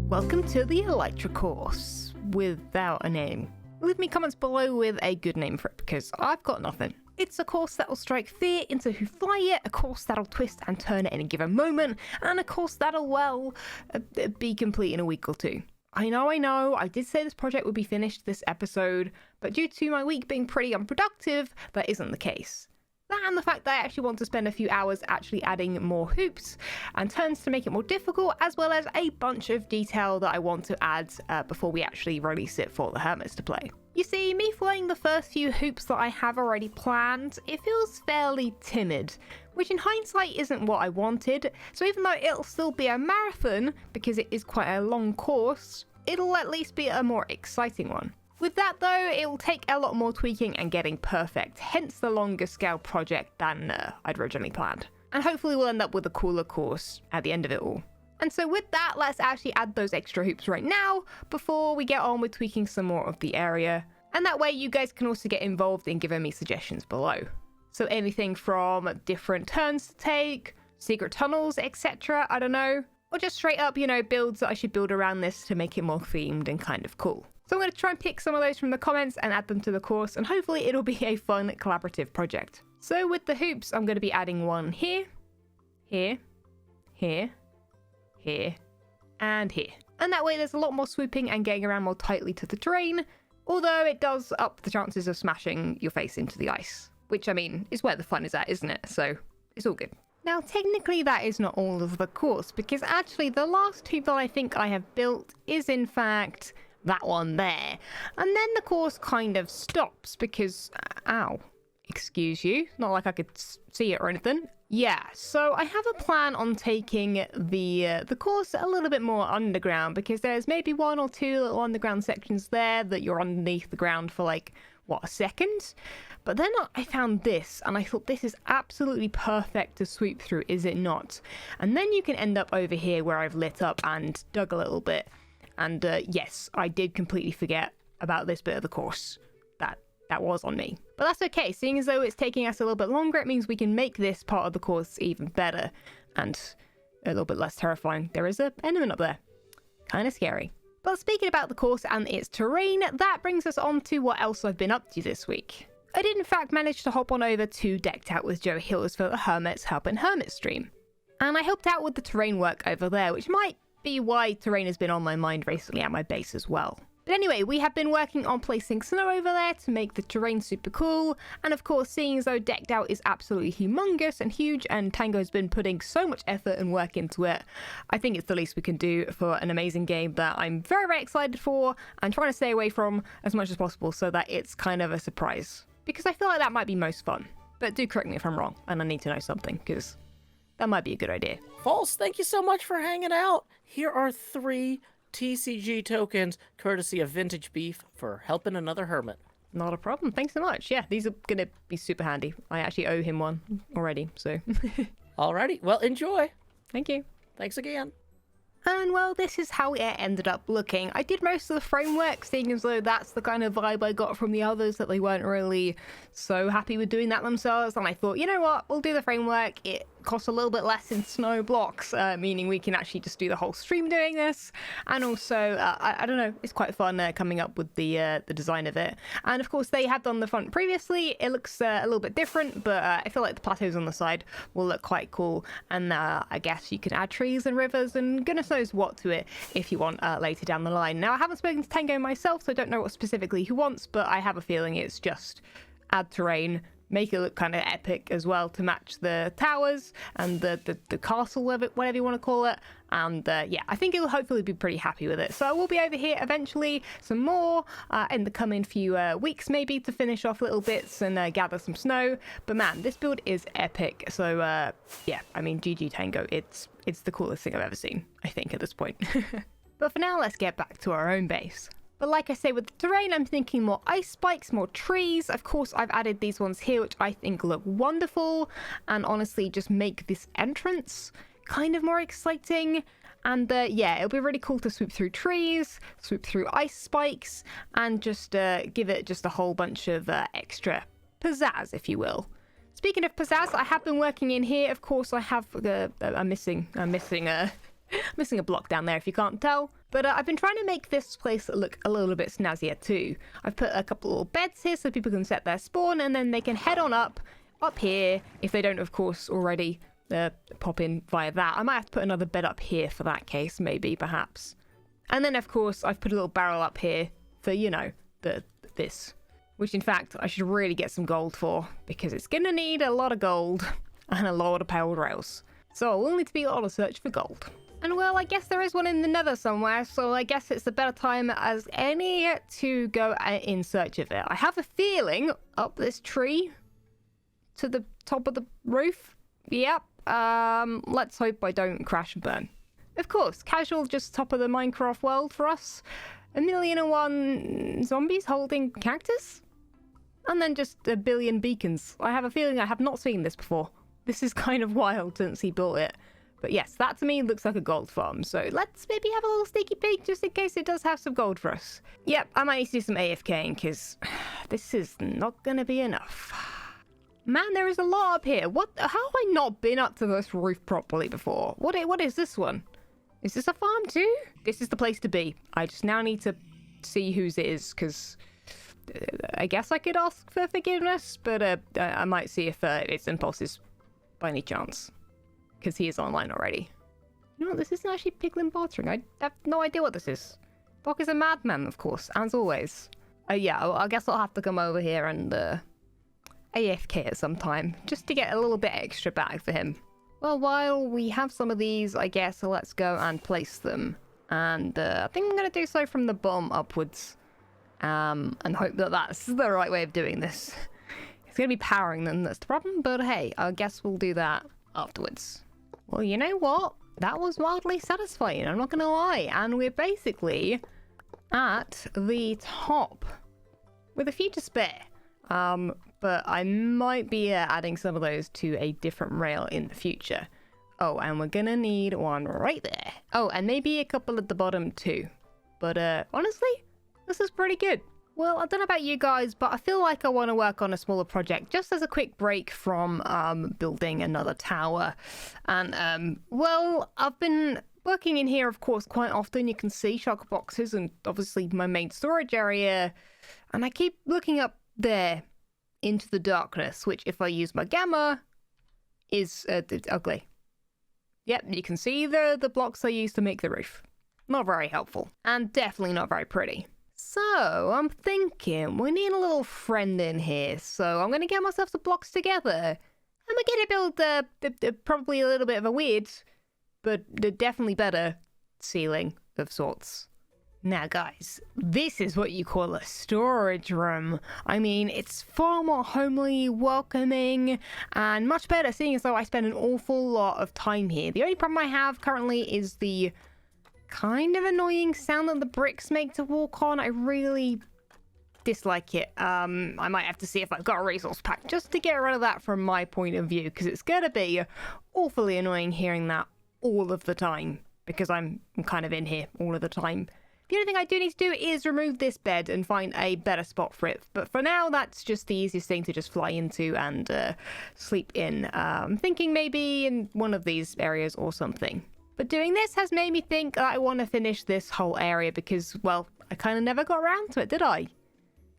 Welcome to the Elytra Course, without a name. Leave me comments below with a good name for it, because I've got nothing. It's a course that will strike fear into who fly it, a course that'll twist and turn at any given moment, and a course that'll, well, be complete in a week or two. I know, I did say this project would be finished this episode, but due to my week being pretty unproductive, that isn't the case. That and the fact that I actually want to spend a few hours actually adding more hoops and turns to make it more difficult, as well as a bunch of detail that I want to add before we actually release it for the Hermits to play. You see, me flying the first few hoops that I have already planned, it feels fairly timid, which in hindsight isn't what I wanted, so even though it'll still be a marathon, because it is quite a long course, it'll at least be a more exciting one. With that though, it will take a lot more tweaking and getting perfect, hence the longer scale project than I'd originally planned. And hopefully we'll end up with a cooler course at the end of it all. And so with that, let's actually add those extra hoops right now, before we get on with tweaking some more of the area. And that way you guys can also get involved in giving me suggestions below. So anything from different turns to take, secret tunnels, etc, I don't know. Or just straight up, builds that I should build around this to make it more themed and kind of cool. So I'm going to try and pick some of those from the comments and add them to the course, and hopefully it'll be a fun collaborative project. So with the hoops, I'm going to be adding one here, here, here, here, and here. And that way there's a lot more swooping and getting around more tightly to the terrain, although it does up the chances of smashing your face into the ice. Which, I mean, is where the fun is at, isn't it? So it's all good. Now, technically that is not all of the course, because actually the last hoop that I think I have built is in fact that one there, and then the course kind of stops because ow, excuse you, not like I could see it or anything. Yeah, so I have a plan on taking the course a little bit more underground, because there's maybe one or two little underground sections there that you're underneath the ground for like what, a second? But then I found this and I thought this is absolutely perfect to sweep through, is it not? And then you can end up over here where I've lit up and dug a little bit. And yes, I did completely forget about this bit of the course. That was on me. But that's okay, seeing as though it's taking us a little bit longer, it means we can make this part of the course even better and a little bit less terrifying. There is an enderman up there. Kind of scary. But speaking about the course and its terrain, that brings us on to what else I've been up to this week. I did in fact manage to hop on over to Decked Out with JoeHills for the Hermits Helping Hermits stream. And I helped out with the terrain work over there, which might be why terrain has been on my mind recently at my base as well. But anyway, we have been working on placing snow over there to make the terrain super cool, and of course seeing as though Decked Out is absolutely humongous and huge and Tango has been putting so much effort and work into it, I think it's the least we can do for an amazing game that I'm very, very excited for and trying to stay away from as much as possible so that it's kind of a surprise. Because I feel like that might be most fun. But do correct me if I'm wrong and I need to know something, because that might be a good idea. False, thank you so much for hanging out. Here are 3 TCG tokens, courtesy of Vintage Beef, for helping another hermit. Not a problem. Thanks so much. Yeah, these are going to be super handy. I actually owe him one already, so. Alrighty, well, enjoy. Thank you. Thanks again. And well, this is how it ended up looking. I did most of the framework, seeing as though that's the kind of vibe I got from the others, that they weren't really so happy with doing that themselves. And I thought, you know what, we'll do the framework. It costs a little bit less in snow blocks, meaning we can actually just do the whole stream doing this. And also, I don't know, it's quite fun coming up with the design of it. And of course, they had done the front previously. It looks a little bit different, but I feel like the plateaus on the side will look quite cool. And I guess you can add trees and rivers and goodness knows what to it if you want later down the line. Now, I haven't spoken to Tango myself, so I don't know what specifically he wants, but I have a feeling it's just add terrain, make it look kind of epic as well to match the towers and the castle, whatever you want to call it. And yeah, I think he'll hopefully be pretty happy with it. So we'll be over here eventually some more in the coming few weeks maybe to finish off little bits and gather some snow. But man, this build is epic. So yeah, I mean, GG Tango, it's the coolest thing I've ever seen, I think, at this point. But for now, let's get back to our own base. But like I say, with the terrain, I'm thinking more ice spikes, more trees. Of course, I've added these ones here, which I think look wonderful and honestly just make this entrance kind of more exciting. And yeah, it'll be really cool to swoop through trees, swoop through ice spikes, and just give it just a whole bunch of extra pizzazz, if you will. Speaking of pizzazz, I have been working in here. Of course, I have I'm missing Missing a block down there if you can't tell. But I've been trying to make this place look a little bit snazzier too. I've put a couple little beds here so people can set their spawn, and then they can head on up here, if they don't, of course, already pop in via that. I might have to put another bed up here for that case, maybe, perhaps. And then, of course, I've put a little barrel up here for, you know, this. Which, in fact, I should really get some gold for, because it's going to need a lot of gold and a lot of powered rails. So we'll need to be on a search for gold. And, well, I guess there is one in the nether somewhere, so I guess it's a better time as any to go in search of it. I have a feeling up this tree to the top of the roof. Yep. Let's hope I don't crash and burn. Of course, casual, just top of the Minecraft world for us. 1,000,001 zombies holding cactus? And then just a billion beacons. I have a feeling I have not seen this before. This is kind of wild since he built it. But yes, that to me looks like a gold farm. So let's maybe have a little sneaky peek just in case it does have some gold for us. Yep, I might need to do some AFKing because this is not going to be enough. Man, there is a lot up here. How have I not been up to this roof properly before? What is this one? Is this a farm too? This is the place to be. I just now need to see whose it is because I guess I could ask for forgiveness, but I might see if it's Impulse's by any chance. Because he is online already. You know what, this isn't actually Piglin bartering. I have no idea what this is. Doc is a madman, of course, as always. Yeah, I guess I'll have to come over here and AFK at some time, just to get a little bit extra back for him. Well, while we have some of these, I guess, let's go and place them. And I think I'm going to do so from the bottom upwards. And hope that that's the right way of doing this. It's going to be powering them, that's the problem, but hey, I guess we'll do that afterwards. Well, you know what? That was wildly satisfying, I'm not gonna lie. And we're basically at the top with a few to spare. But I might be adding some of those to a different rail in the future. Oh, and we're gonna need one right there. Oh, and maybe a couple at the bottom too. But honestly, this is pretty good. Well, I don't know about you guys, but I feel like I want to work on a smaller project just as a quick break from building another tower. And, well, I've been working in here, of course, quite often. You can see shulker boxes and obviously my main storage area. And I keep looking up there into the darkness, which if I use my gamma is ugly. Yep, you can see the blocks I used to make the roof. Not very helpful and definitely not very pretty. So, I'm thinking we need a little friend in here, so I'm going to get myself some blocks together. And we're going to build probably a little bit of a weird, but definitely better ceiling of sorts. Now guys, this is what you call a storage room. I mean, it's far more homely, welcoming, and much better seeing as though I spend an awful lot of time here. The only problem I have currently is the kind of annoying sound that the bricks make to walk on. I really dislike it. I might have to see if I've got a resource pack just to get rid of that from my point of view, because it's gonna be awfully annoying hearing that all of the time, because I'm kind of in here all of the time. The only thing I do need to do is remove this bed and find a better spot for it, but for now that's just the easiest thing to just fly into and sleep in. I'm thinking maybe in one of these areas or something. But doing this has made me think that I want to finish this whole area because, well, I kind of never got around to it, did I?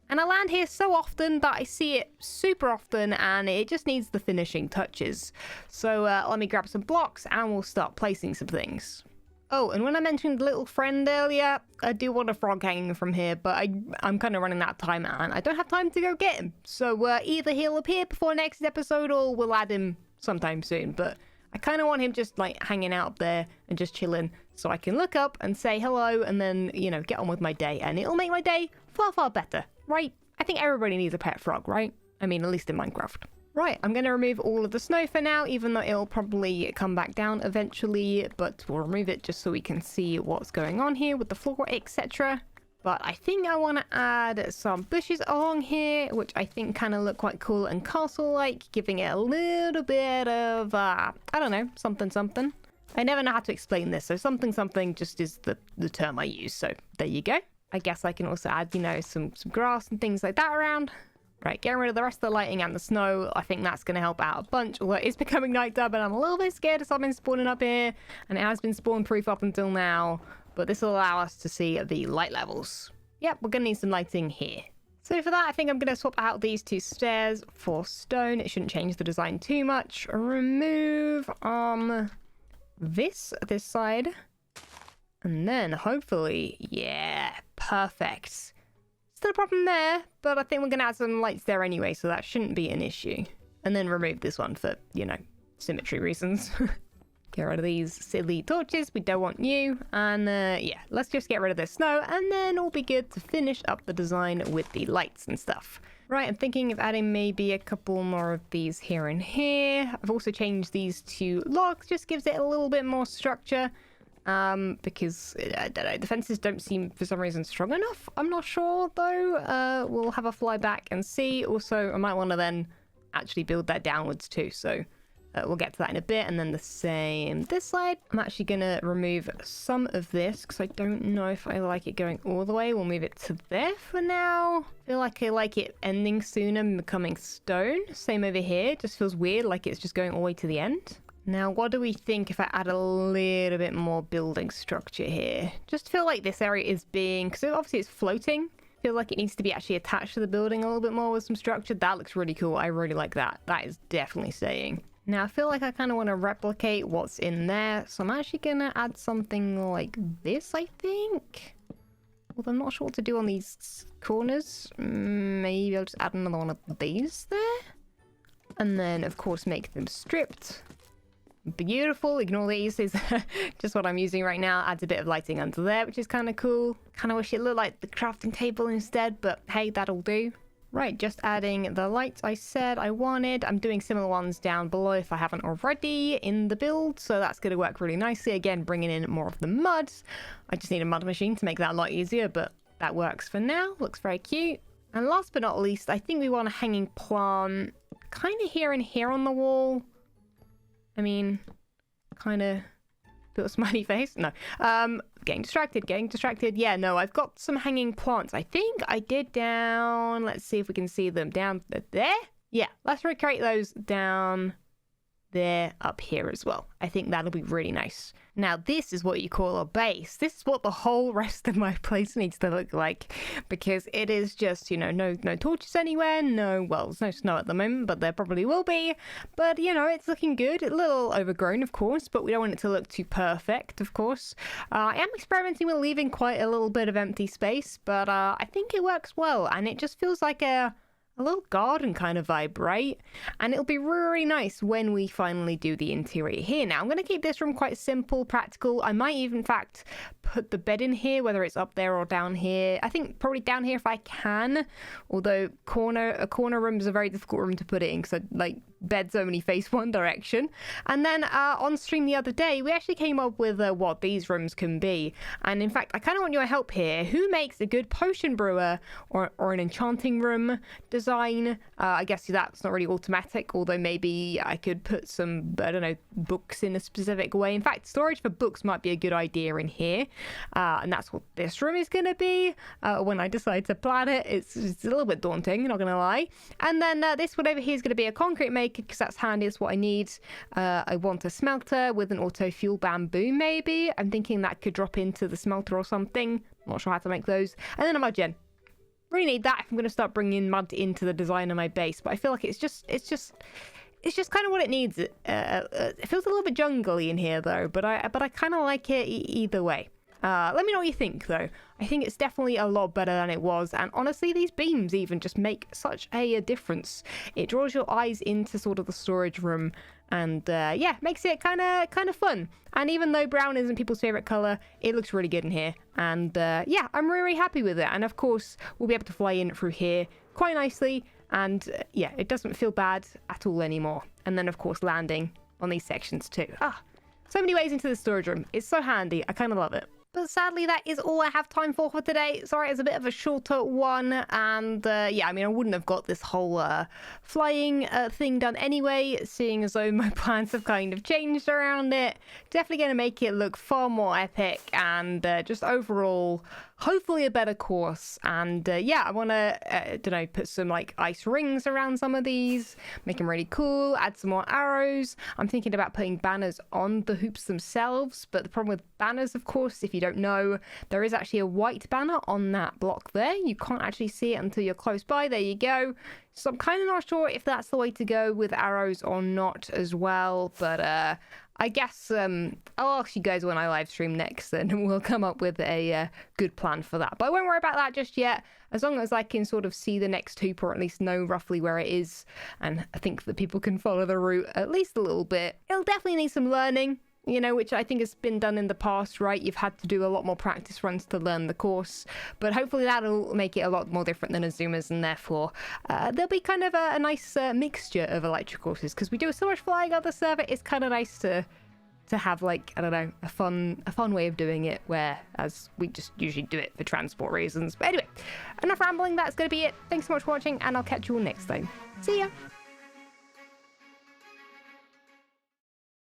And I land here so often that I see it super often and it just needs the finishing touches. So let me grab some blocks and we'll start placing some things. Oh, and when I mentioned little friend earlier, I do want a frog hanging from here, but I'm kind of running out of time and I don't have time to go get him. So either he'll appear before next episode or we'll add him sometime soon, but I kind of want him just like hanging out up there and just chilling so I can look up and say hello and then, you know, get on with my day. And it'll make my day far, far better, right? I think everybody needs a pet frog, right? I mean, at least in Minecraft. Right, I'm going to remove all of the snow for now, even though it'll probably come back down eventually. But we'll remove it just so we can see what's going on here with the floor, etc. But I think I want to add some bushes along here, which I think kind of look quite cool and castle-like, giving it a little bit of, I don't know, something something. I never know how to explain this, so something something just is the term I use, so there you go. I guess I can also add, you know, some grass and things like that around. Right, getting rid of the rest of the lighting and the snow. I think that's going to help out a bunch. Although it's becoming nighttime, and I'm a little bit scared of something spawning up here. And it has been spawn proof up until now. But this will allow us to see the light levels. Yep, we're going to need some lighting here. So for that, I think I'm going to swap out these 2 stairs for stone. It shouldn't change the design too much. Remove this side. And then hopefully, yeah, perfect. Still a problem there, but I think we're going to add some lights there anyway, so that shouldn't be an issue. And then remove this one for, you know, symmetry reasons. Get rid of these silly torches, we don't want you. And yeah, let's just get rid of the snow, and then we'll be good to finish up the design with the lights and stuff. Right, I'm thinking of adding maybe a couple more of these here and here. I've also changed these to logs, just gives it a little bit more structure. Because, I don't know, the fences don't seem, for some reason, strong enough. I'm not sure, though. We'll have a fly back and see. Also, I might want to then actually build that downwards, too. So, we'll get to that in a bit. And then the same this side. I'm actually going to remove some of this, because I don't know if I like it going all the way. We'll move it to there for now. I feel like I like it ending sooner and becoming stone. Same over here. It just feels weird, like it's just going all the way to the end. Now, what do we think if I add a little bit more building structure here? Just feel like this area is being, because obviously it's floating. Feel like it needs to be actually attached to the building a little bit more with some structure. That looks really cool. I really like that. That is definitely staying. Now, I feel like I kind of want to replicate what's in there. So I'm actually going to add something like this, I think. Although I'm not sure what to do on these corners. Maybe I'll just add another one of these there. And then, of course, make them stripped. Beautiful. Ignore these. Is just what I'm using right now. Adds a bit of lighting under there, which is kind of cool. Kind of wish it looked like the crafting table instead, but hey, that'll do. Right, just adding the lights I said I wanted. I'm doing similar ones down below if I haven't already in the build, so that's going to work really nicely. Again, bringing in more of the mud. I just need a mud machine to make that a lot easier, but that works for now. Looks very cute. And last but not least, I think we want a hanging plant kind of here and here on the wall. I mean, kind of put a smiley face. No. Getting distracted. Yeah, no, I've got some hanging plants. I think I did down. Let's see if we can see them down there. Yeah, let's recreate those down there up here as well. I think that'll be really nice. Now, this is what you call a base. This is what the whole rest of my place needs to look like, because it is just, you know, no torches anywhere. Well, there's no snow at the moment, but there probably will be. But, you know, it's looking good. A little overgrown, of course, but we don't want it to look too perfect, of course. I am experimenting with leaving quite a little bit of empty space, but I think it works well, and it just feels like a little garden kind of vibe, right? And it'll be really nice when we finally do the interior here. Now, I'm going to keep this room quite simple, practical. I might even, in fact, put the bed in here, whether it's up there or down here. I think probably down here if I can, although a corner room is a very difficult room to put it in, because like beds only face one direction. And then on stream the other day, we actually came up with what these rooms can be. And in fact, I kind of want your help here. Who makes a good potion brewer or an enchanting room design? I guess that's not really automatic, although maybe I could put some, I don't know, books in a specific way. In fact, storage for books might be a good idea in here. And that's what this room is going to be when I decide to plan it. It's a little bit daunting, not going to lie. And then this one over here is going to be a concrete maker, because that's handy. It's what I need. I want a smelter with an auto fuel bamboo, maybe. I'm thinking that could drop into the smelter or something. Not sure how to make those. And then a mud gen. Really need that if I'm going to start bringing mud into the design of my base. But I feel like it's just kind of what it needs. It feels a little bit jungly in here though, but I kind of like it either way. Let me know what you think though. I think it's definitely a lot better than it was, and honestly these beams even just make such a difference. It draws your eyes into sort of the storage room, and yeah, makes it kind of fun. And even though brown isn't people's favorite color, it looks really good in here, and yeah, I'm really happy with it. And of course we'll be able to fly in through here quite nicely, and yeah, it doesn't feel bad at all anymore. And then of course landing on these sections too. So many ways into the storage room. It's so handy. I kind of love it. But sadly, that is all I have time for today. Sorry, it's a bit of a shorter one. And yeah, I mean, I wouldn't have got this whole flying thing done anyway, seeing as though my plans have kind of changed around it. Definitely going to make it look far more epic and just overall, hopefully a better course. And yeah, I want to, don't know, put some like ice rings around some of these, make them really cool, add some more arrows. I'm thinking about putting banners on the hoops themselves, but the problem with banners, of course, if you don't know, there is actually a white banner on that block there. You can't actually see it until you're close by. There you go. So I'm kind of not sure if that's the way to go with arrows or not as well, but I guess I'll ask you guys when I live stream next, and we'll come up with a good plan for that. But I won't worry about that just yet, as long as I can sort of see the next hoop, or at least know roughly where it is, and I think that people can follow the route at least a little bit. It'll definitely need some learning, you know, which I think has been done in the past, right? You've had to do a lot more practice runs to learn the course, but hopefully that'll make it a lot more different than Azuma's, and therefore there'll be kind of a nice mixture of Elytra courses, because we do so much flying on the server. It's kind of nice to have, like, I don't know, a fun way of doing it, whereas we just usually do it for transport reasons. But anyway, enough rambling. That's going to be it. Thanks so much for watching, and I'll catch you all next time. See ya!